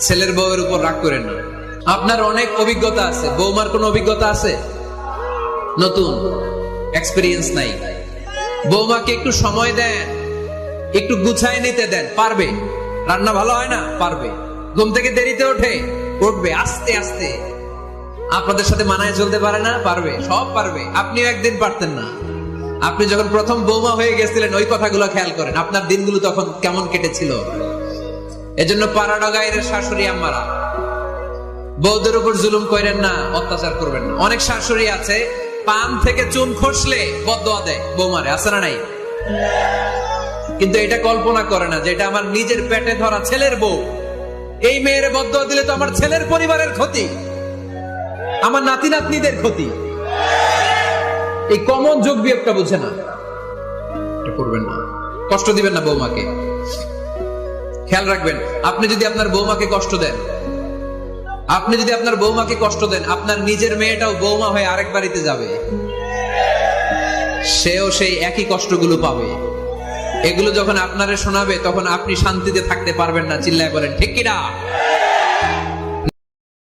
ছেলের বউয়ের উপর রাগ করেন না। আপনার অনেক অভিজ্ঞতা আছে, বৌমার কোনো অভিজ্ঞতা আছে? নতুন এক্সপেরিয়েন্স নাই। বৌমাকে একটু সময় দেন, একটু গুছায় নিতে দেন, পারবে। রান্না ভালো হয় না, পারবে। ঘুম থেকে দেরিতে ওঠে, উঠবে আস্তে আস্তে। আপনাদের সাথে মানায় চলতে পারে না, পারবে, সব পারবে। আপনিও একদিন পারতেন না। আপনি যখন প্রথম বৌমা হয়ে গেছিলেন, ওই কথাগুলো খেয়াল করেন, আপনার দিনগুলো তখন কেমন কেটেছিল। এজন্য পাড়াডা গায়ের শাশুড়ি আম্মারা, বউদের উপর জুলুম করেন না, অত্যাচার করবেন না। অনেক শাশুড়ি আছে পান থেকে চুন খসলে বদদোয়া দেয় বৌমারে, আছে না নাই? কিন্তু এটা কল্পনা করে না যে এটা আমার নিজের পেটে ধরা ছেলের বউ। এই মেয়ের বদদোয়া দিলে তো আমার ছেলের পরিবারের ক্ষতি, আমার নাতি নাতনিদের ক্ষতি। এই কমন যোগ বিয়োগটা বুঝে না, এটা করবেন না। কষ্ট দিবেন না বৌমাকে। খেয়াল রাখবেন, আপনি যদি আপনার বৌমাকে কষ্ট দেন, আপনি যদি আপনার বৌমাকে কষ্ট দেন, আপনার নিজের মেয়েটাও বৌমা হয়ে আরেক বাড়িতে যাবে, সেও সেই একই কষ্টগুলো পাবে। এগুলো যখন আপনারে শোনাবে, তখন আপনি শান্তিতে থাকতে পারবেন না। চিল্লায় বলেন ঠিক কিনা?